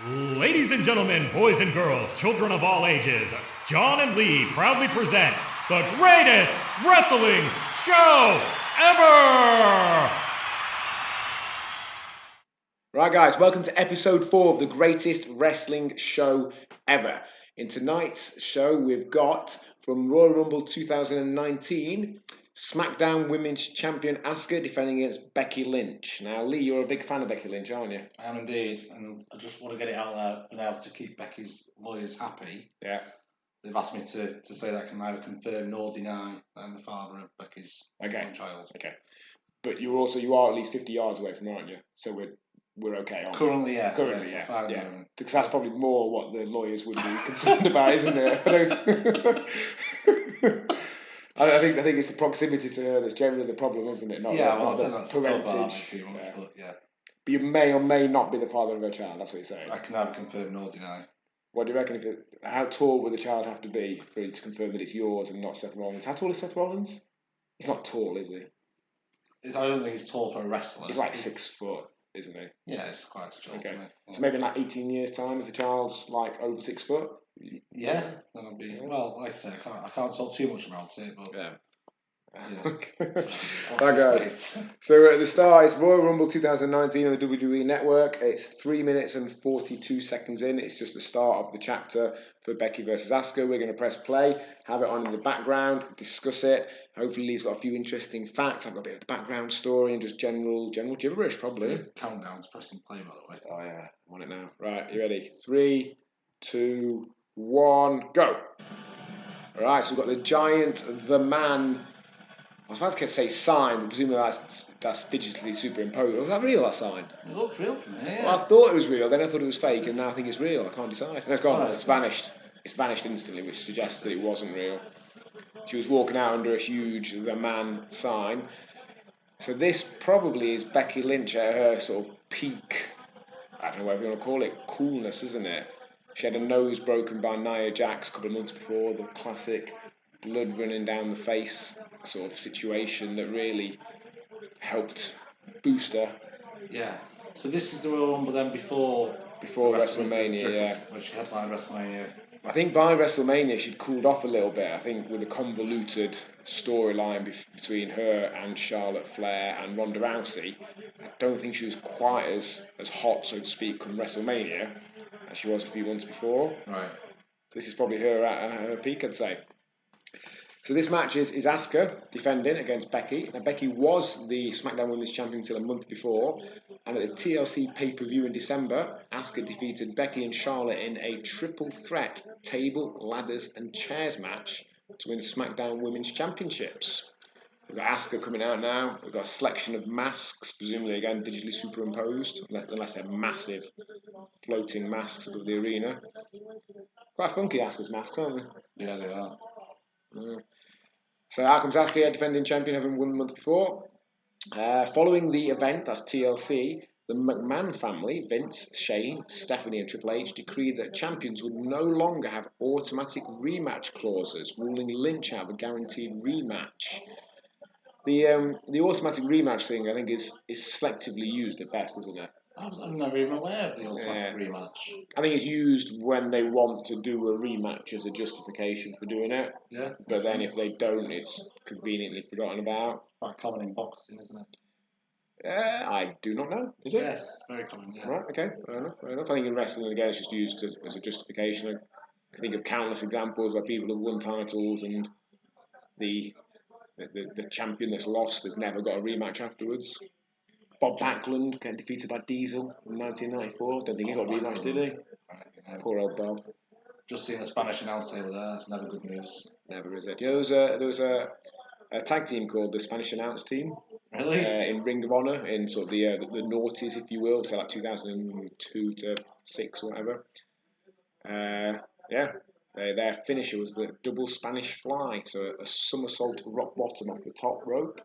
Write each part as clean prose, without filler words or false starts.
Ladies and gentlemen, boys and girls, children of all ages, John and Lee proudly present the greatest wrestling show ever! Right, guys, welcome to episode 4 of the greatest wrestling show ever. In tonight's show, we've got from Royal Rumble 2019, Smackdown Women's Champion Asuka defending against Becky Lynch. Now, Lee, you're a big fan of Becky Lynch, aren't you? I am indeed, and I just want to get it out there, been able to keep Becky's lawyers happy. Yeah. They've asked me to say that I can neither confirm nor deny that I'm the father of Becky's child. Okay. But you are at least 50 yards away from her, aren't you? So we're okay, aren't we? Currently, yeah. Yeah. Because that's probably more what the lawyers would be concerned about, isn't it? I think it's the proximity to her that's generally the problem, isn't it? Not the parentage. Too much, but yeah. But you may or may not be the father of her child. That's what you're saying. I can neither confirm nor deny. What do you reckon? How tall would the child have to be for you to confirm that it's yours and not Seth Rollins? How tall is Seth Rollins? He's not tall, is he? I don't think he's tall for a wrestler. He's like 6 foot, isn't he? Yeah, it's quite short. Okay. Yeah. So maybe in like 18 years' time, if the child's like over 6 foot. Yeah, that'll be well. Like I said, I can't talk too much about it, but yeah. Right, guys. So at the start, it's Royal Rumble 2019 on the WWE Network. It's 3 minutes and 42 seconds in. It's just the start of the chapter for Becky versus Asuka. We're going to press play, have it on in the background, discuss it. Hopefully, Lee's got a few interesting facts. I've got a bit of the background story and just general gibberish, probably. Countdown's pressing play, by the way. Oh yeah, I'm on it now. Right, you ready? 3, 2, 1, go. All right, so we've got the Giant, the Man. I was about to say sign, but presumably that's digitally superimposed. Was that real, that sign? It looks real to me, yeah. Well, I thought it was real, then I thought it was fake, and now I think it's real. I can't decide. No, it's gone. It's vanished. It's vanished instantly, which suggests that it wasn't real. She was walking out under a huge The Man sign. So this probably is Becky Lynch at her sort of peak, I don't know whatever you want to call it, coolness, isn't it? She had her nose broken by Nia Jax a couple of months before, the classic blood running down the face sort of situation that really helped boost her. Yeah. So this is the Royal Rumble then before WrestleMania, yeah. When she headlined WrestleMania. I think by WrestleMania she'd cooled off a little bit. I think with the convoluted storyline between her and Charlotte Flair and Ronda Rousey, I don't think she was quite as hot, so to speak, come WrestleMania as she was a few months before. Right. This is probably her at her peak, I'd say. So this match is Asuka defending against Becky. Now Becky was the SmackDown Women's Champion until a month before, and at the TLC pay-per-view in December, Asuka defeated Becky and Charlotte in a triple threat table, ladders and chairs match to win SmackDown Women's Championships. We've got Asuka coming out now. We've got a selection of masks, presumably again digitally superimposed, unless they're massive floating masks above the arena. Quite funky Asuka's masks, aren't they? Yeah, they are. Yeah. So out comes Asuka, defending champion, having won the month before. Following the event, that's TLC, the McMahon family, Vince, Shane, Stephanie and Triple H, decreed that champions would no longer have automatic rematch clauses, ruling Lynch out of a guaranteed rematch. The automatic rematch thing, I think, is selectively used at best, isn't it? I'm never even aware of the automatic rematch. I think it's used when they want to do a rematch as a justification for doing it. Yeah. But then if they don't, it's conveniently forgotten about. It's quite common in boxing, isn't it? I do not know. Is it? Yes, very common, yeah. Right, okay, fair enough. I think in wrestling, again, it's just used as a justification. I think of countless examples where people have won titles and the champion that's lost has never got a rematch afterwards. Bob Backlund getting defeated by Diesel in 1994. Don't think he got a rematch, did he? Poor old Bob. Just seeing the Spanish announce table there. It's never good news. Never is it. You know, there was a tag team called the Spanish Announce Team. Really? In Ring of Honor, in sort of the noughties, if you will, so like 2002 to 6 or whatever. Yeah. Their finisher was the double Spanish fly, so a somersault rock bottom off the top rope.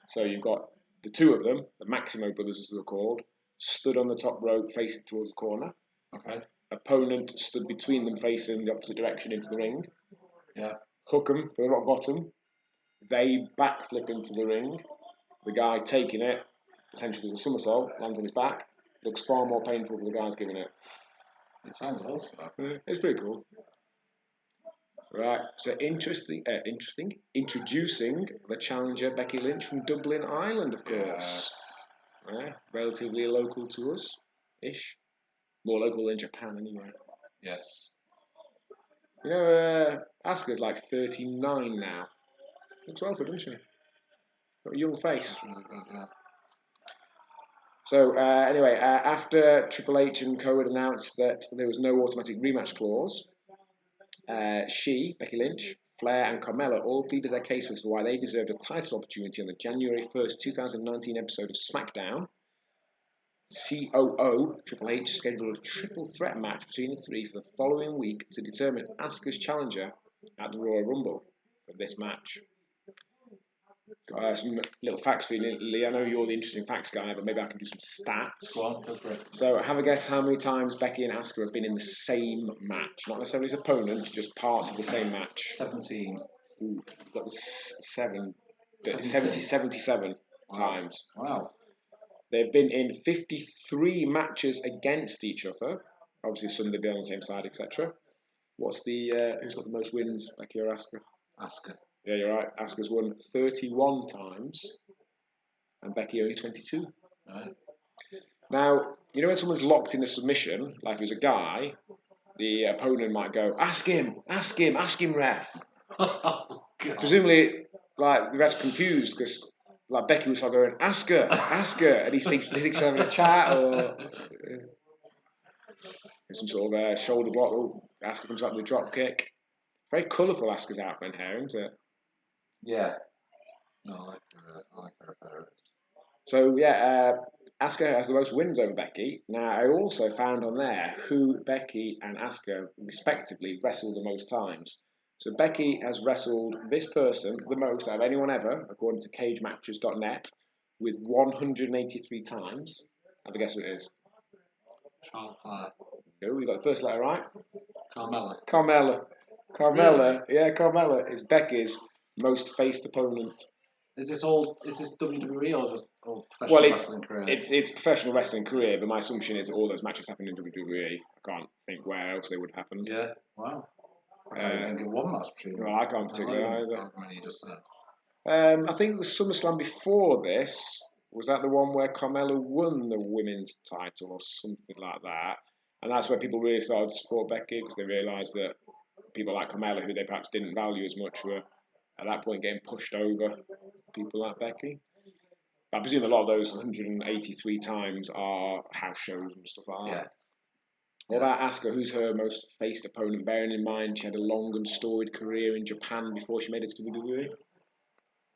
So you've got the two of them, the Maximo brothers as they're called, stood on the top rope facing towards the corner. Okay. Opponent stood between them facing the opposite direction into the ring. Yeah. Hook 'em for the rock bottom. They backflip into the ring. The guy taking it, essentially does a somersault, lands on his back, Looks far more painful for the guys giving it. It sounds awesome. Yeah, it's pretty cool. Right, so interesting. Introducing the challenger Becky Lynch from Dublin, Ireland, of course. Yeah, relatively local to us, ish. More local than Japan, anyway. Yes. You know, Asuka's like 39 now. Looks well for her, doesn't she? Got a young face. Really good, yeah. So anyway, after Triple H and Co had announced that there was no automatic rematch clause, Becky Lynch, Flair and Carmella all pleaded their cases for why they deserved a title opportunity on the January 1st, 2019 episode of Smackdown. COO Triple H scheduled a triple threat match between the three for the following week to determine Asuka's challenger at the Royal Rumble for this match. Some little facts for you, Lee. I know you're the interesting facts guy, but maybe I can do some stats. Go on, go for it. So have a guess how many times Becky and Asuka have been in the same match. Not necessarily as opponents, just parts of the same match. 17. Ooh, you've got the 77 times. Wow. They've been in 53 matches against each other. Obviously, some they've been on the same side, etc. What's the who's got the most wins, Becky or Asuka? Asuka. Yeah, you're right. Asuka's won 31 times, and Becky only 22. Right. Now, you know when someone's locked in a submission, like if it was a guy, the opponent might go, ask him, ref. Presumably, like the ref's confused because, like Becky was going, ask her, and he thinks she's having a chat or some sort of shoulder block. Oh, Asuka comes out with a drop kick. Very colourful Asuka's outfit and hair, isn't it? Yeah. No, I like her appearance. So yeah, Asuka has the most wins over Becky. Now I also found on there who Becky and Asuka respectively wrestled the most times. So Becky has wrestled this person the most out of anyone ever, according to CageMatches.net, with 183 times. Have a guess what it is. Charlotte Flair. No, you got the first letter right. Carmella. Carmella. Yeah, Carmella is Becky's most faced opponent. Is this WWE or just professional wrestling career? It's professional wrestling career, but my assumption is that all those matches happen in WWE. I can't think where else they would happen. Yeah, wow. I can't think of one match between them. Well, I can't particularly either. How many you just said? I think the SummerSlam before this, was that the one where Carmella won the women's title or something like that? And that's where people really started to support Becky because they realised that people like Carmella, who they perhaps didn't value as much, were at that point getting pushed over people like Becky. I presume a lot of those 183 times are house shows and stuff like that. Yeah. What about Asuka? Who's her most faced opponent? Bearing in mind she had a long and storied career in Japan before she made it to WWE.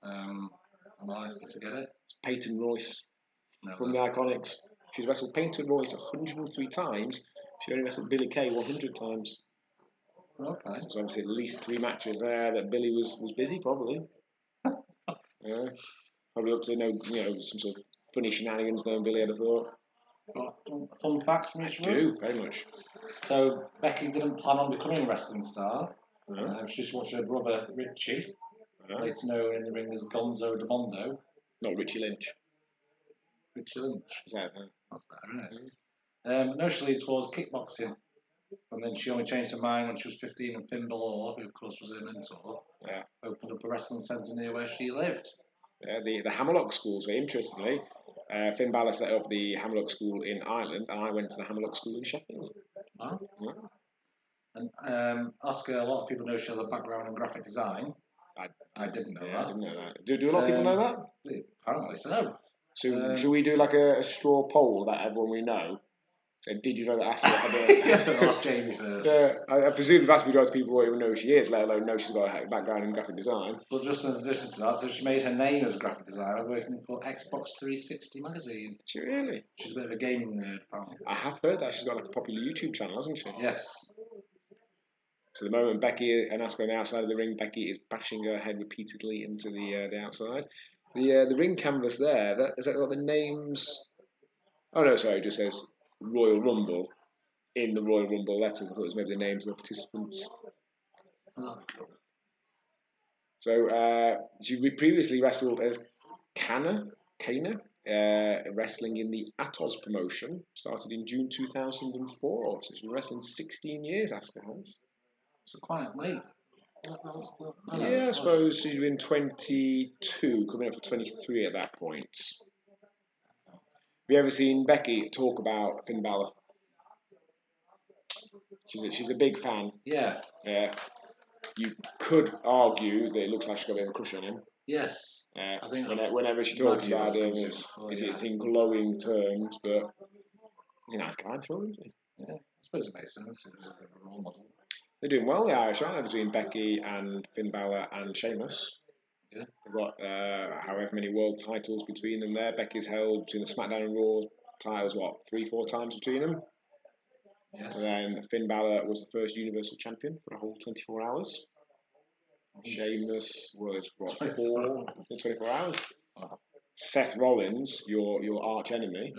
Am I likely to get it? It's Peyton Royce from No. the Iconics. She's wrestled Peyton Royce 103 times. She only wrestled Billy Kay 100 times. Okay. So obviously at least 3 matches there that Billy was busy probably. Yeah. Probably up to some sort of funny shenanigans knowing Billy, I'd have thought. Fun facts from each I do, very much. So Becky didn't plan on becoming a wrestling star. Uh-huh. She just watched her brother Richie, Uh-huh. later known in the ring as Gonzo de Mondo. Not Richie Lynch. Richie Lynch. Is that That's better, isn't it? No, she leaned towards kickboxing. And then she only changed her mind when she was 15 and Finn Balor, who of course was her mentor, opened up a wrestling centre near where she lived. Yeah, the Hammerlock schools, very interestingly. Finn Balor set up the Hammerlock School in Ireland, and I went to the Hammerlock School in Sheffield. Wow. Yeah. And Asuka, a lot of people know she has a background in graphic design. I didn't know that. I didn't know that. Do a lot of people know that? Apparently so. So should we do like a straw poll that everyone we know? So did you know that Asuka had a... I'll ask Jamie first. Yeah, I presume the vast majority of people won't even know who she is, let alone know she's got a background in graphic design. But just in addition to that, so she made her name as a graphic designer working for Xbox 360 magazine. She really? She's a bit of a gaming nerd, apparently. I have heard that. She's got like a popular YouTube channel, hasn't she? Yes. So the moment Becky and Asuka on the outside of the ring, Becky is bashing her head repeatedly into the outside. The ring canvas there, has that got the names? Oh no, sorry, it just says Royal Rumble in the Royal Rumble letters. I thought it was maybe the names of the participants. Oh, cool. So she previously wrestled as Kana wrestling in the Atos promotion. Started in June 2004. So she's been wrestling 16 years, Asuka has. So quite late. Yeah, I suppose she's been 22, coming up for 23 at that point. Have you ever seen Becky talk about Finn Balor? She's a big fan. Yeah. Yeah. You could argue that it looks like she's got a bit of a crush on him. Yes. I think whenever she talks about him, it's in glowing terms, but he's a nice guy, I'm sure, isn't he? Yeah, I suppose it makes sense. He was a role model. They're doing well, the Irish, aren't they, between Becky and Finn Balor and Sheamus. Yeah. They've got however many world titles between them there. Becky's held between the SmackDown and Raw titles, 3-4 times between them? Yes. And then Finn Balor was the first Universal Champion for a whole 24 hours. Sheamus was, 24 hours? Wow. Seth Rollins, your arch enemy,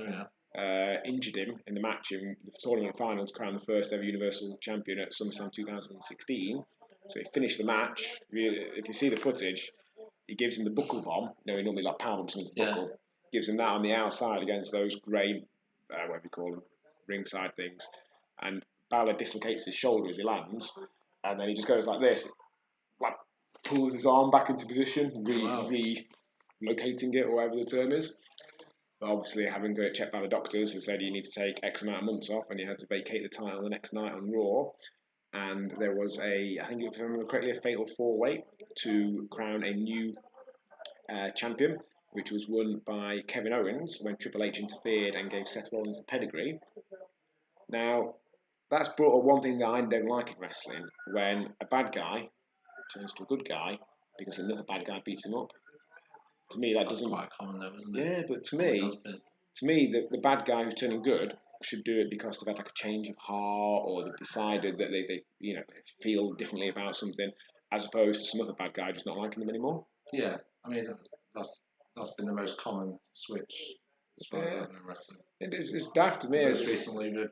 injured him in the match in the tournament finals, crowned the first ever Universal Champion at SummerSlam 2016. So he finished the match. If you see the footage, he gives him the buckle bomb. He normally power bombs with the buckle. Gives him that on the outside against those grey, whatever you call them, ringside things. And Balor dislocates his shoulder as he lands, and then he just goes like this, pulls his arm back into position, relocating it, or whatever the term is. But obviously, having got it checked by the doctors, they said you need to take X amount of months off, and you had to vacate the title the next night on Raw. And there was I think if I remember correctly, a fatal 4-way to crown a new champion, which was won by Kevin Owens when Triple H interfered and gave Seth Rollins the pedigree. Now, that's brought up one thing that I don't like in wrestling, when a bad guy turns to a good guy because another bad guy beats him up. To me, that's quite common though, isn't it? Yeah, but to me, the bad guy who's turning good should do it because they've had a change of heart, or they've decided that they feel differently about something, as opposed to some other bad guy just not liking them anymore. Yeah, I mean that's been the most common switch as far as I know in wrestling. It's daft to me. Most recently with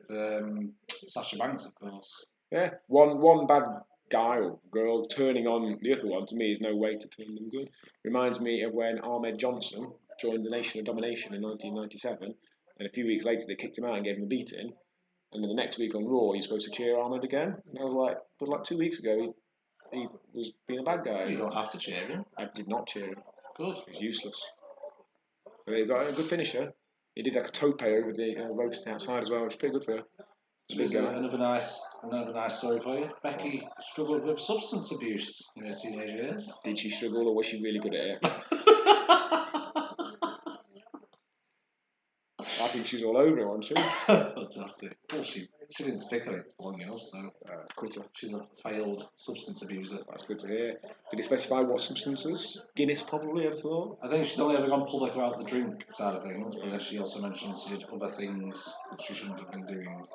Sasha Banks, of course. Yeah, one bad guy or girl turning on the other one, to me, is no way to turn them good. Reminds me of when Ahmed Johnson joined the Nation of Domination in 1997, and a few weeks later they kicked him out and gave him a beating, and then the next week on Raw you're supposed to cheer Ahmed again. And I was like, but 2 weeks ago he was being a bad guy. You don't have to cheer him. I did not cheer him. Good. He was useless. But he got a good finisher. He did a tope over the ropes outside as well, which was pretty good for her. Another nice story for you. Becky struggled with substance abuse in her teenage years. Did she struggle, or was she really good at it? I think she's all over it, wasn't she? Fantastic. Well, she didn't stick on it long enough, so quitter. She's a failed substance abuser. That's good to hear. Did he specify what substances? Guinness, probably, I'd thought. I think she's only ever gone public about the drink side of things, but then she also mentioned she did other things that she shouldn't have been doing.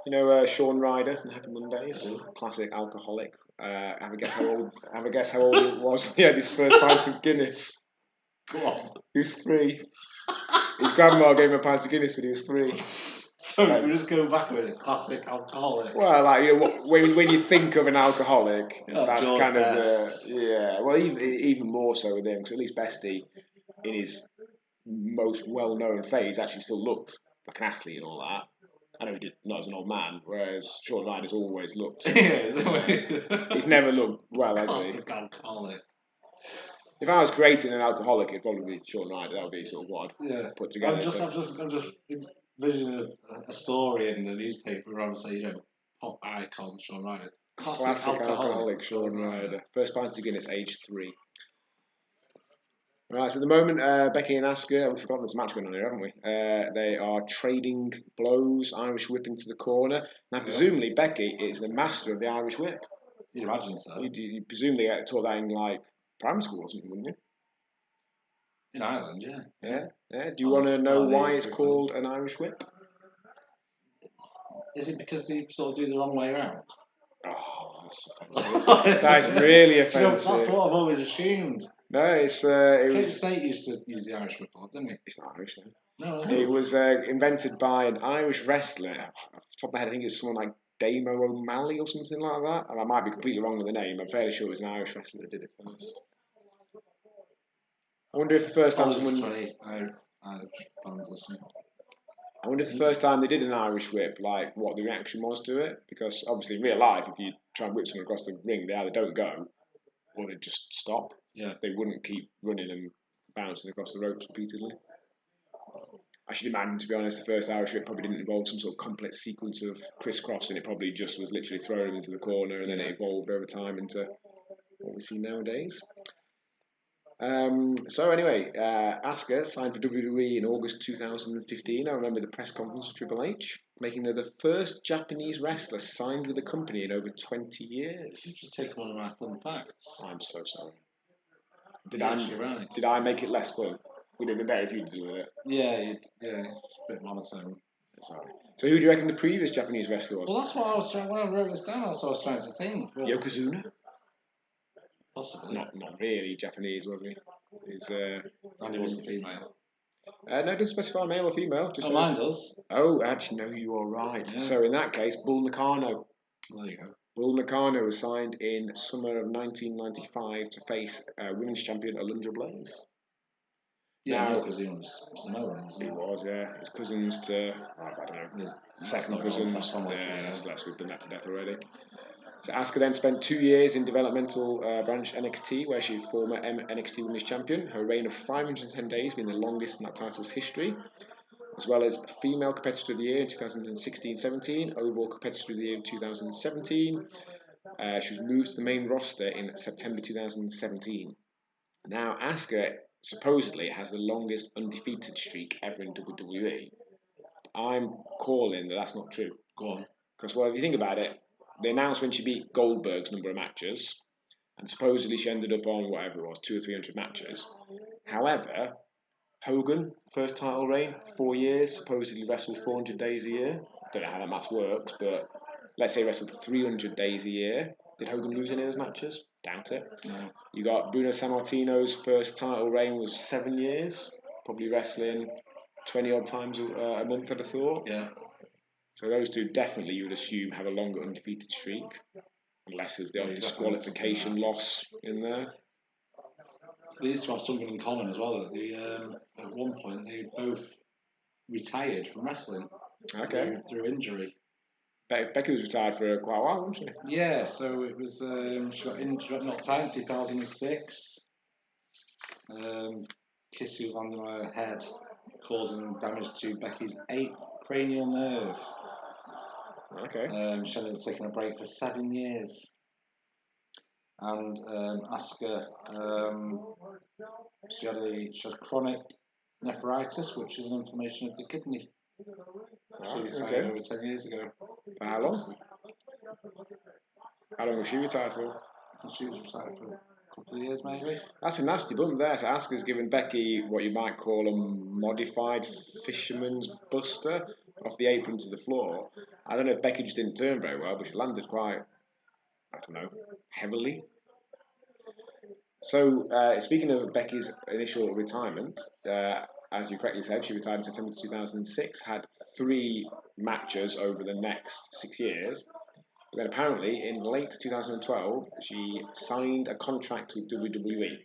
You know Sean Ryder from Happy Mondays, classic alcoholic. Have a guess how old he was when he had his first pint of Guinness. Go on. He was 3. His grandma gave him a pint of Guinness when he was 3. So we just go back with it. Classic alcoholic. Well, when you think of an alcoholic, that's George kind Best. of Well, even more so with him, because at least Bestie, in his most well-known phase, actually still looked like an athlete and all that. I know he did not as an old man, whereas Sean Ryder's always looked. He's never looked well, has he? Classic alcoholic. If I was creating an alcoholic, it'd probably be Sean Ryder. That would be sort of what I'd put together. I'm just envisioning a story in the newspaper where I would say, pop icon Sean Ryder. Classic alcoholic Sean Ryder. First pint of Guinness, age 3. Right, so at the moment, Becky and Asuka, we've forgotten there's a match going on here, haven't we? They are trading blows, Irish whip into the corner. Now, presumably, Becky is the master of the Irish whip. You'd imagine so. You presumably taught that in, primary school or something, wouldn't you? In Ireland, yeah. Yeah. Do you want to know why it's called an Irish whip? Is it because they sort of do it the wrong way around? Oh, that's offensive. That's really offensive. That's what I've always assumed. No, it Kate was... State used to use the Irish whip a lot, didn't he? It's not Irish, though. No. It was invented by an Irish wrestler. Off the top of my head, I think it was someone like Damo O'Malley or something like that. And I might be completely wrong with the name. I'm fairly sure it was an Irish wrestler that did it first. I wonder if the first time someone... Irish fans listening. I wonder if the first time they did an Irish whip, like what the reaction was to it, because obviously in real life, if you try and whip someone across the ring, they either don't go or they just stop. Yeah. They wouldn't keep running and bouncing across the ropes repeatedly. I should imagine, to be honest, the first Irish whip probably didn't involve some sort of complex sequence of crisscrossing. It probably just was literally throwing him into the corner, and then it evolved over time into what we see nowadays. So anyway, Asuka signed for WWE in August 2015. I remember the press conference with Triple H, making her the first Japanese wrestler signed with the company in over 20 years. You just take one of my fun facts. I'm so sorry. You're right. Did I make it less fun? Would it have been better if you did it? Yeah, it's a bit monotone. Sorry. So who do you reckon the previous Japanese wrestler was? Well, that's what I was trying. When I wrote this down, that's what I was trying to think. Well, Yokozuna? Possibly. Not really Japanese, was he? And he wasn't female. No, it doesn't specify male or female. Just mine does. Oh, actually, no, you are right. Yeah. So in that case, Bull Nakano. There you go. Bull Nakano was signed in summer of 1995 to face women's champion Alundra Blaze. Yeah, because he was Samoan, wasn't he? He was, yeah. His cousins to, I don't know, second cousins. That's we've done that to death already. So Asuka then spent 2 years in developmental branch NXT, where she was former NXT Women's Champion. Her reign of 510 days being the longest in that title's history, as well as Female Competitor of the Year in 2016-17, Overall Competitor of the Year in 2017. She was moved to the main roster in September 2017. Now, Asuka supposedly has the longest undefeated streak ever in WWE. I'm calling that's not true. Go on. Because, well, if you think about it, they announced when she beat Goldberg's number of matches, and supposedly she ended up on whatever it was, 200 or 300 matches. However, Hogan, first title reign, 4 years, supposedly wrestled 400 days a year. Don't know how that maths works, but let's say wrestled 300 days a year. Did Hogan lose any of those matches? Doubt it. No. You got Bruno Sammartino's first title reign was 7 years, probably wrestling 20 odd times a month, I'd have thought. Yeah. So those two definitely you would assume have a longer undefeated streak, unless there's the odd disqualification loss in there. So these two have something in common as well. That they, at one point, they both retired from wrestling through injury. Becky was retired for quite a while, wasn't she? Yeah, so it was. She got knocked out in 2006. Kisu landed on her head, causing damage to Becky's 8th cranial nerve. Okay. She ended up taking a break for 7 years. And Asuka, she had chronic nephritis, which is an inflammation of the kidney. She retired over 10 years ago. For how long? How long was she retired for? She was retired for a couple of years, maybe. That's a nasty bump there. So Asuka's given Becky what you might call a modified fisherman's buster off the apron to the floor. I don't know if Becky just didn't turn very well, but she landed quite, I don't know, heavily. So, speaking of Becky's initial retirement, as you correctly said, she retired in September 2006, had 3 matches over the next 6 years. But then apparently, in late 2012, she signed a contract with WWE.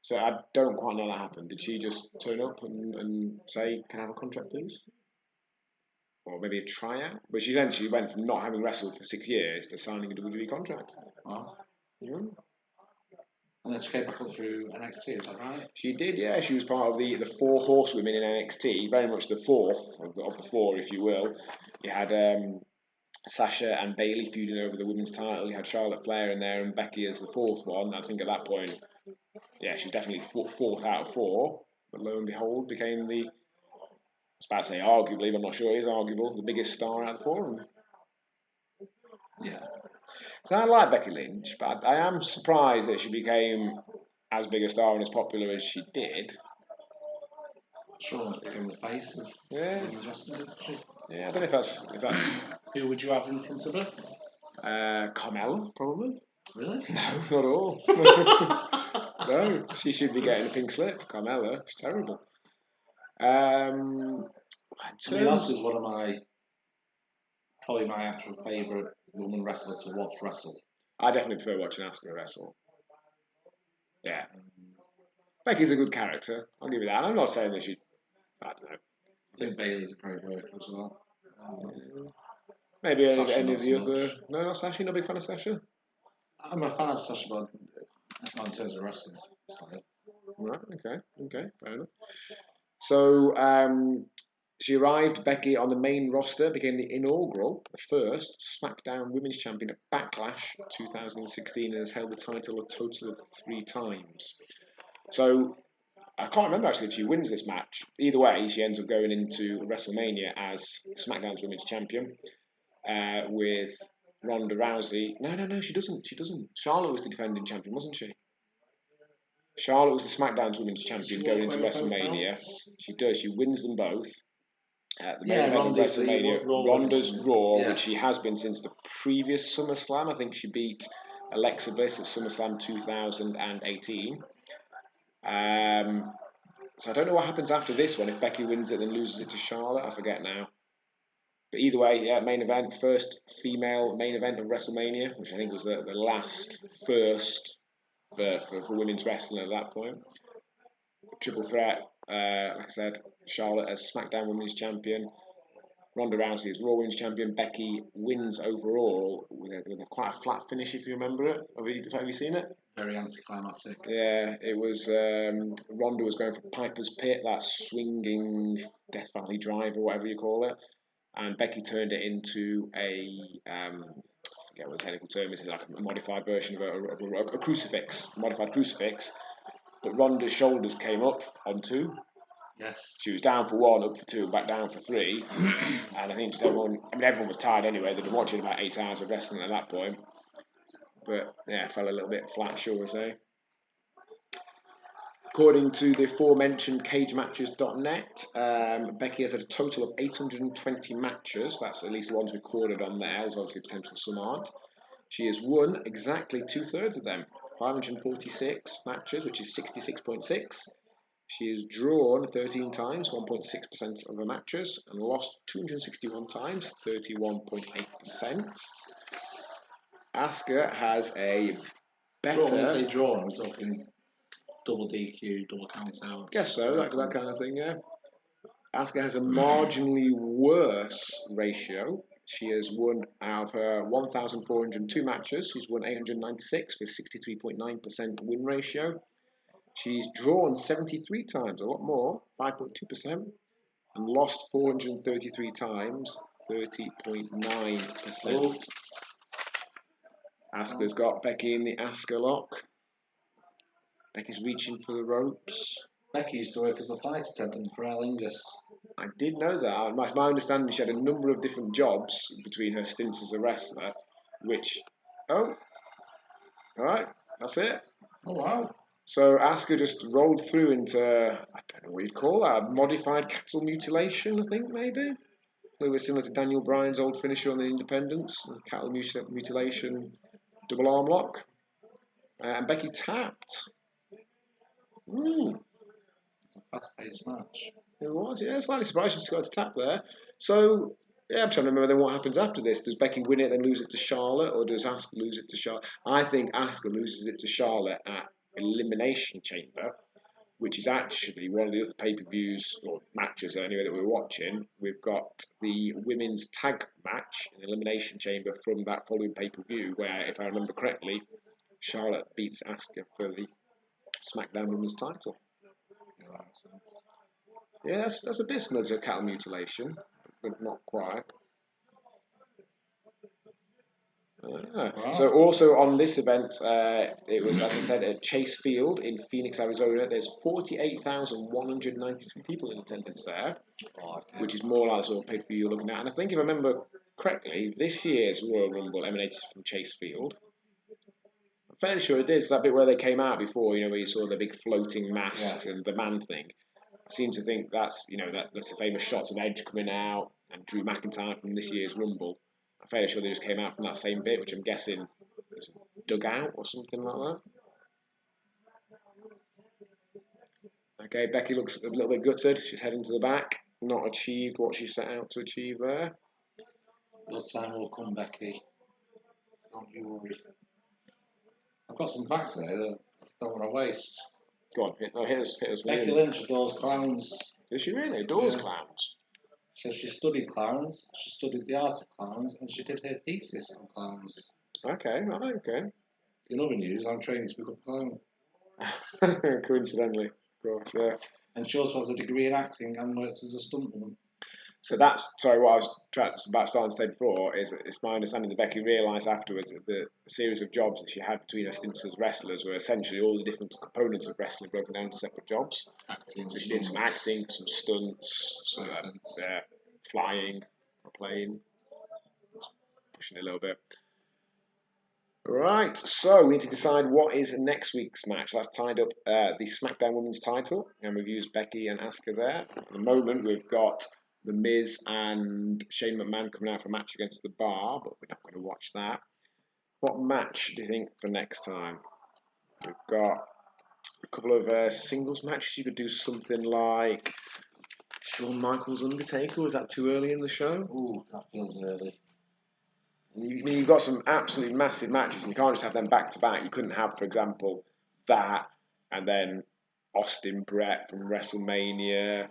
So I don't quite know that happened. Did she just turn up and say, "Can I have a contract, please?" Or maybe a tryout? But she essentially went from not having wrestled for 6 years to signing a WWE contract. Wow. Yeah. And then she came back up through NXT, is that right? She did, yeah. She was part of the 4 horsewomen in NXT, very much the fourth of the 4, if you will. You had Sasha and Bayley feuding over the women's title. You had Charlotte Flair in there and Becky as the 4th one. I think at that point, yeah, she's definitely 4th out of 4. But lo and behold, became the, I was about to say arguably, but I'm not sure it is arguable, the biggest star out of the 4 of them. Yeah. So I like Becky Lynch, but I am surprised that she became as big a star and as popular as she did. Sure, became the face of women's wrestling. Yeah, I don't know if that's. Who would you have in front of her? Carmella, probably. Really? No, not at all. No, she should be getting a pink slip. Carmella, she's terrible. Asuka's one of probably my actual favourite woman wrestler to watch wrestle. I definitely prefer watching Asuka wrestle. Yeah. Becky's a good character. I'll give you that. I'm not saying that she. I don't know. I think Bailey's a great worker as well. Maybe Sasha any of the not so other. much. No, not Sasha. Not a big fan of Sasha. I'm a fan of Sasha, but not in terms of wrestling style. Right. Okay. Fair enough. So she arrived, Becky, on the main roster, became the inaugural, the first SmackDown Women's Champion at Backlash 2016, and has held the title a total of 3 times. So I can't remember actually if she wins this match. Either way, she ends up going into WrestleMania as SmackDown's Women's Champion with Ronda Rousey. No, she doesn't. Charlotte was the defending champion, wasn't she? Charlotte was the SmackDown's Women's Champion going into WrestleMania. She does. She wins them both. The main event of WrestleMania, Ronda's Raw, which she has been since the previous SummerSlam. I think she beat Alexa Bliss at SummerSlam 2018. So I don't know what happens after this one. If Becky wins it, then loses it to Charlotte. I forget now. But either way, yeah, main event, first female main event of WrestleMania, which I think was the last first for women's wrestling at that point. Triple threat, like I said, Charlotte as SmackDown Women's Champion, Ronda Rousey as Raw Women's Champion. Becky wins overall with a quite a flat finish, if you remember it. Have you seen it? Very anticlimactic. Yeah, it was. Ronda was going for Piper's Pit, that swinging Death Valley Drive or whatever you call it, and Becky turned it into a. I forget what the technical term is. It's like a modified version of a crucifix, modified crucifix. But Ronda's shoulders came up on 2. Yes. She was down for 1, up for 2, and back down for 3. And I think everyone was tired anyway. They'd been watching about 8 hours of wrestling at that point. But yeah, it fell a little bit flat, shall we say. According to the aforementioned cagematches.net, Becky has had a total of 820 matches. That's at least the ones recorded on there. There's obviously potential some aren't. She has won exactly 2/3 of them. 546 matches, which is 66.6. She has drawn 13 times, 1.6% of her matches, and lost 261 times, 31.8%. Asuka has a better... When you say drawn, we're talking double DQ, double count out. Guess so, that kind of thing, yeah. Asuka has a marginally worse ratio. She has won out of her 1,402 matches. She's won 896 with 63.9% win ratio. She's drawn 73 times, a lot more, 5.2%, and lost 433 times, 30.9%. Asuka's got Becky in the Asuka lock. Becky's reaching for the ropes. Becky used to work as a flight attendant for Aer Lingus. I did know that. My understanding, she had a number of different jobs between her stints as a wrestler, which... Oh, all right, that's it. Oh, wow. So Asuka just rolled through into, I don't know what you'd call that, modified cattle mutilation, I think, maybe? A little bit similar to Daniel Bryan's old finisher on the Independence, cattle mutilation double arm lock. And Becky tapped. It's a fast-paced match. It was, yeah, slightly surprised she got to tap there. So, yeah, I'm trying to remember then what happens after this. Does Becky win it, then lose it to Charlotte, or does Asuka lose it to Charlotte? I think Asuka loses it to Charlotte at Elimination Chamber, which is actually one of the other pay-per-views, or matches anyway, that we're watching. We've got the women's tag match in Elimination Chamber from that following pay-per-view, where, if I remember correctly, Charlotte beats Asuka for the SmackDown Women's title. Yeah, that makes sense. Yeah, that's a bit similar to a cattle mutilation, but not quite. Wow. So also on this event, it was, as I said, at Chase Field in Phoenix, Arizona. There's 48,193 people in attendance there, which is more like the sort of pay-per-view you're looking at. And I think if I remember correctly, this year's Royal Rumble emanated from Chase Field. I'm fairly sure it is. That bit where they came out before, where you saw the big floating masks and the man thing. I seem to think that's the famous shots of Edge coming out and Drew McIntyre from this year's Rumble. I'm fairly sure they just came out from that same bit, which I'm guessing is dug out or something like that. Okay, Becky looks a little bit gutted. She's heading to the back. Not achieved what she set out to achieve there. Your time will come, Becky. Don't you worry. I've got some facts there that I don't want to waste. Go on, hit us. Becky Lynch adores clowns. Does she really? Adores clowns? So she studied clowns, she studied the art of clowns, and she did her thesis on clowns. Okay. In other news, I'm training to become a clown. Coincidentally, of course, yeah. And she also has a degree in acting and works as a stuntwoman. So that's, sorry, what I was about starting to say before is it's my understanding that Becky realised afterwards that the series of jobs that she had between her stints as wrestlers were essentially all the different components of wrestling broken down to separate jobs. Acting, so she did some acting, some stunts, some flying, or playing, pushing it a little bit. Right, so we need to decide what is next week's match. That's tied up the Smackdown Women's title, and we've used Becky and Asuka there. At the moment, we've got The Miz and Shane McMahon coming out for a match against The Bar, but we're not going to watch that. What match do you think for next time? We've got a couple of singles matches. You could do something like Shawn Michaels Undertaker. Was that too early in the show? Ooh, that feels early. You've got some absolutely massive matches, and you can't just have them back to back. You couldn't have, for example, that and then Austin Brett from WrestleMania,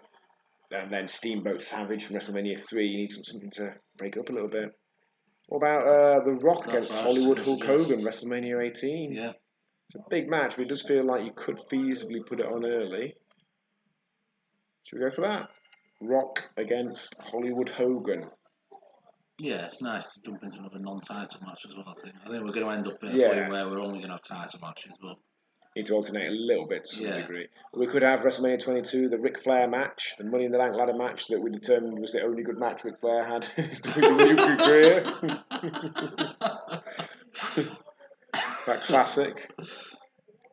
and then Steamboat Savage from WrestleMania 3. You need something to break up a little bit. What about The Rock against Hollywood Hulk Hogan, WrestleMania 18? Yeah. It's a big match, but it does feel like you could feasibly put it on early. Should we go for that? Rock against Hollywood Hogan. Yeah, it's nice to jump into another non-title match as well, I think. I think we're going to end up at a point where we're only going to have title matches, but... Need to alternate a little bit to some degree. We could have WrestleMania 22, the Ric Flair match, the Money in the Bank ladder match that we determined was the only good match Ric Flair had in his WWE career. That classic.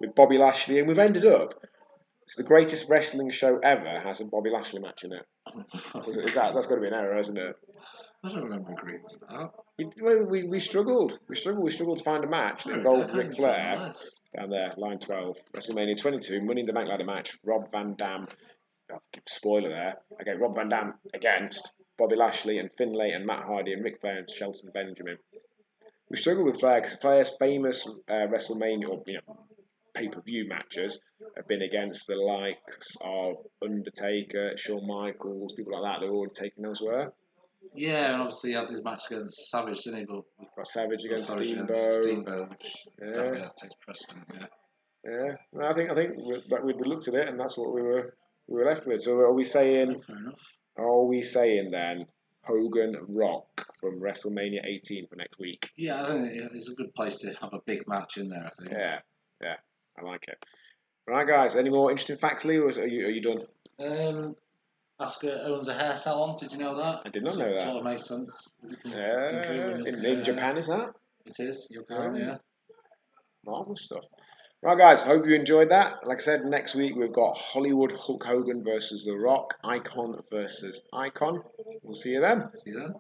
With Bobby Lashley, and we've ended up... It's the greatest wrestling show ever has a Bobby Lashley match in it. That's got to be an error, isn't it? I don't remember agreeing to that. We struggled. We struggled to find a match that involved Ric Flair. Down there, line 12. WrestleMania 22, Money in the Bank ladder match. Rob Van Dam. Spoiler there. Okay, Rob Van Dam against Bobby Lashley and Finlay and Matt Hardy and Ric Flair and Shelton Benjamin. We struggled with Flair because Flair's famous WrestleMania or pay-per-view matches have been against the likes of Undertaker, Shawn Michaels, people like that. They're already taken elsewhere. Yeah, and obviously he had his match against Savage, didn't he? But got Savage against Steamboat. Which that takes precedent. Yeah. No, I think that we looked at it, and that's what we were left with. So are we saying? Fair enough. Are we saying then Hogan Rock from WrestleMania 18 for next week? Yeah, I think it's a good place to have a big match in there. I think. Yeah, I like it. Right, guys. Any more interesting facts, Lee, or are you done? Asuka owns a hair salon. Did you know that? I did not know that. Sort of makes sense. In Japan, is that? It is. Yokohama, yeah. Marvelous stuff. Right, guys. Hope you enjoyed that. Like I said, next week we've got Hollywood Hulk Hogan versus The Rock. Icon versus Icon. We'll see you then. See you then.